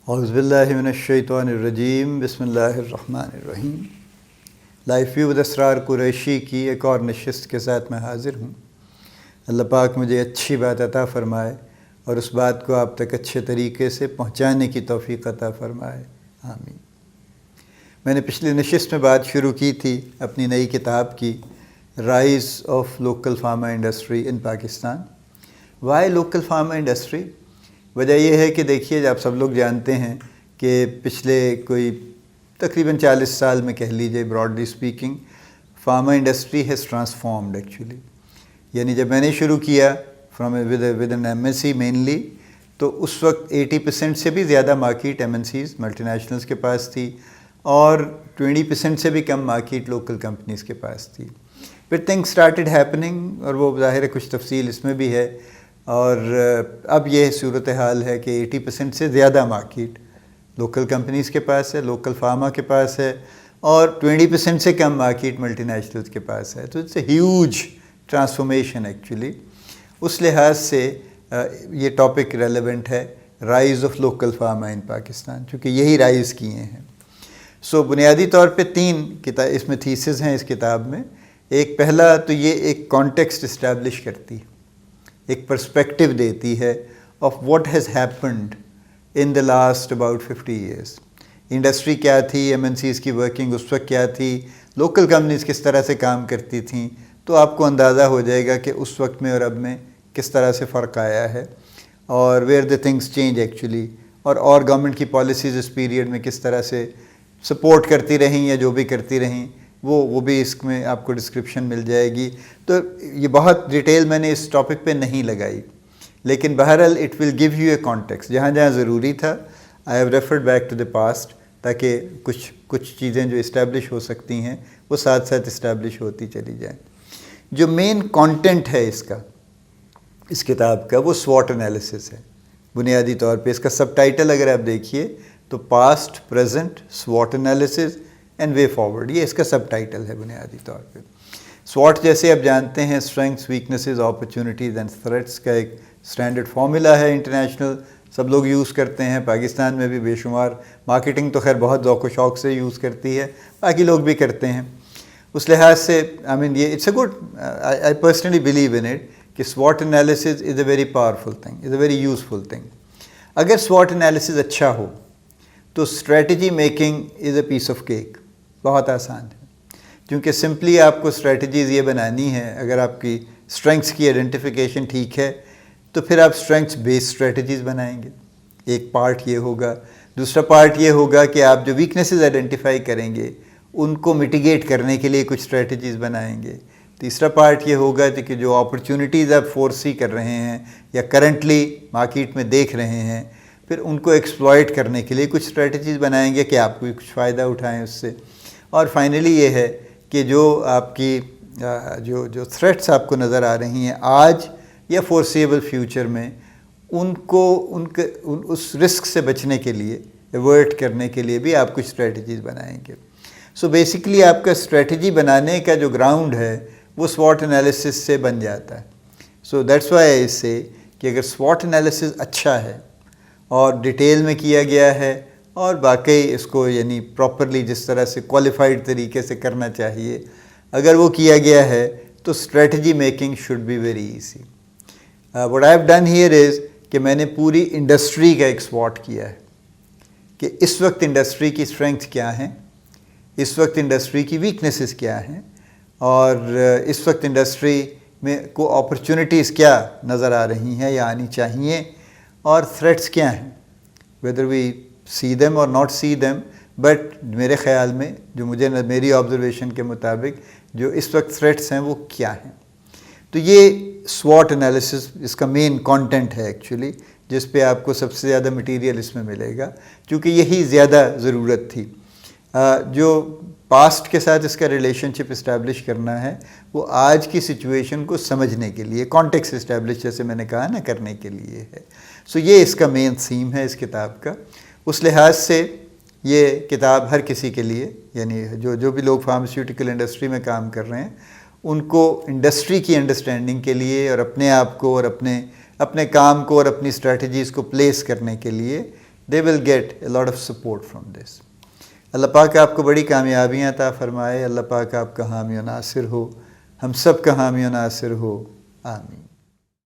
اعوذ باللہ من الشیطان الرجیم، بسم اللہ الرحمن الرحیم۔ لائف ویو ود اسرار قریشی کی ایک اور نشست کے ساتھ میں حاضر ہوں۔ اللہ پاک مجھے اچھی بات عطا فرمائے اور اس بات کو آپ تک اچھے طریقے سے پہنچانے کی توفیق عطا فرمائے، آمین۔ میں نے پچھلی نشست میں بات شروع کی تھی اپنی نئی کتاب کی، rise of local pharma industry in Pakistan. Why local pharma industry? وجہ یہ ہے کہ دیکھیے، آپ سب لوگ جانتے ہیں کہ پچھلے کوئی تقریباً 40 سال میں کہہ لیجیے، broadly speaking, pharma industry has transformed actually. یعنی جب میں نے شروع کیا with N M S C mainly, تو اس وقت 80% سے بھی زیادہ market M N Cs multinationals کے پاس تھی اور 20% سے بھی کم مارکیٹ لوکل کمپنیز کے پاس تھی۔ پھر تھنگس اسٹارٹڈ ہیپننگ، اور وہ ظاہر ہے کچھ تفصیل اس میں بھی ہے، اور اب یہ صورتحال ہے کہ 80% سے زیادہ مارکیٹ لوکل کمپنیز کے پاس ہے، لوکل فارما کے پاس ہے، اور 20% سے کم مارکیٹ ملٹی نیشنلز کے پاس ہے۔ تو it's a huge transformation actually. اس لحاظ سے یہ ٹاپک ریلیونٹ ہے، rise of local pharma in Pakistan, چونکہ یہی رائز کیے ہیں۔ سو بنیادی طور پہ 3 اس میں تھیسز ہیں اس کتاب میں۔ ایک پہلا تو یہ ایک کانٹیکسٹ اسٹیبلش کرتی ہے، ایک پرسپیکٹو دیتی ہے of what has happened in the last about 50 years. Industry کیا تھی، ایم این سیز کی ورکنگ اس وقت کیا تھی، لوکل کمپنیز کس طرح سے کام کرتی تھیں، تو آپ کو اندازہ ہو جائے گا کہ اس وقت میں اور اب میں کس طرح سے فرق آیا ہے، اور where the things change actually, اور گورنمنٹ کی پالیسیز اس پیریڈ میں کس طرح سے سپورٹ کرتی رہیں یا جو بھی کرتی رہیں، وہ بھی اس میں آپ کو ڈسکرپشن مل جائے گی۔ تو یہ بہت ڈیٹیل میں نے اس ٹاپک پہ نہیں لگائی، لیکن بہرحال it will give you a context. جہاں جہاں ضروری تھا I have referred back to the past, تاکہ کچھ چیزیں جو اسٹیبلش ہو سکتی ہیں وہ ساتھ ساتھ اسٹیبلش ہوتی چلی جائیں۔ جو مین کانٹینٹ ہے اس کتاب کا، وہ SWOT انالیسس ہے بنیادی طور پہ۔ اس کا سب ٹائٹل اگر آپ دیکھیے تو past, present, SWOT analysis and way forward, یہ اس کا سب ٹائٹل ہے بنیادی طور پہ۔ SWOT جیسے آپ جانتے ہیں، strengths, weaknesses, opportunities and threats کا ایک اسٹینڈرڈ فارمولا ہے انٹرنیشنل، سب لوگ یوز کرتے ہیں، پاکستان میں بھی بے شمار مارکیٹنگ تو خیر بہت ذوق و شوق سے یوز کرتی ہے، باقی لوگ بھی کرتے ہیں۔ اس لحاظ سے یہ it's a good, I personally believe in it کہ SWOT analysis is a very powerful thing, is a very useful thing. اگر SWOT انالیسز اچھا ہو تو strategy making is a piece of cake, بہت آسان ہے، کیونکہ سمپلی آپ کو اسٹریٹجیز یہ بنانی ہے۔ اگر آپ کی اسٹرینگس کی آئیڈینٹیفیکیشن ٹھیک ہے تو پھر آپ اسٹرینگس بیس اسٹریٹجیز بنائیں گے، ایک پارٹ یہ ہوگا۔ دوسرا پارٹ یہ ہوگا کہ آپ جو ویکنیسز آئیڈینٹیفائی کریں گے ان کو میٹیگیٹ کرنے کے لیے کچھ اسٹریٹجیز بنائیں گے۔ تیسرا پارٹ یہ ہوگا کہ جو اپرچونیٹیز آپ فورسی کر رہے ہیں یا کرنٹلی مارکیٹ میں دیکھ رہے ہیں، پھر ان کو ایکسپلائٹ کرنے کے لیے کچھ اسٹریٹجیز بنائیں گے کہ آپ کو کچھ فائدہ اٹھائیں اس سے۔ اور فائنلی یہ ہے کہ جو آپ کی جو تھریٹس آپ کو نظر آ رہی ہیں آج یا فورسیبل فیوچر میں، ان کو اس رسک سے بچنے کے لیے، ایورٹ کرنے کے لیے بھی آپ کچھ اسٹریٹجیز بنائیں گے۔ سو بیسیکلی آپ کا اسٹریٹجی بنانے کا جو گراؤنڈ ہے وہ SWOT انالیسس سے بن جاتا ہے۔ سو دیٹس وائی آئی سے کہ اگر SWOT انالیسس اچھا ہے اور ڈیٹیل میں کیا گیا ہے اور واقعی اس کو یعنی پراپرلی جس طرح سے کوالیفائڈ طریقے سے کرنا چاہیے، اگر وہ کیا گیا ہے تو strategy making should be very easy. What I have done here is کہ میں نے پوری انڈسٹری کا ایک SWOT کیا ہے کہ اس وقت انڈسٹری کی اسٹرینگتھ کیا ہیں، اس وقت انڈسٹری کی ویکنیسز کیا ہیں، اور اس وقت انڈسٹری میں کو اپرچونیٹیز کیا نظر آ رہی ہیں یا آنی چاہیے، اور تھریٹس کیا ہیں، whether we see them or not see them، but میرے خیال میں جو میری آبزرویشن کے مطابق جو اس وقت تھریٹس ہیں وہ کیا ہیں۔ تو یہ SWOT انالیسس اس کا مین کانٹینٹ ہے ایکچولی، جس پہ آپ کو سب سے زیادہ مٹیریل اس میں ملے گا، کیونکہ یہی زیادہ ضرورت تھی۔ جو پاسٹ کے ساتھ اس کا ریلیشن شپ اسٹیبلش کرنا ہے، وہ آج کی سچویشن کو سمجھنے کے لیے، کانٹیکسٹ اسٹیبلش جیسے میں نے کہا نا کرنے کے لیے ہے۔ سو یہ اس کا مین تھیم ہے اس کتاب کا۔ اس لحاظ سے یہ کتاب ہر کسی کے لیے، یعنی جو بھی لوگ فارماسیوٹیکل انڈسٹری میں کام کر رہے ہیں، ان کو انڈسٹری کی انڈرسٹینڈنگ کے لیے اور اپنے آپ کو اور اپنے کام کو اور اپنی اسٹریٹجیز کو پلیس کرنے کے لیے they will get a lot of support from this. اللہ پاک آپ کو بڑی کامیابیاں عطا فرمائے. اللہ پاک آپ کا حامی و ناصر ہو, ہم سب کا حامی و ناصر ہو. آمین.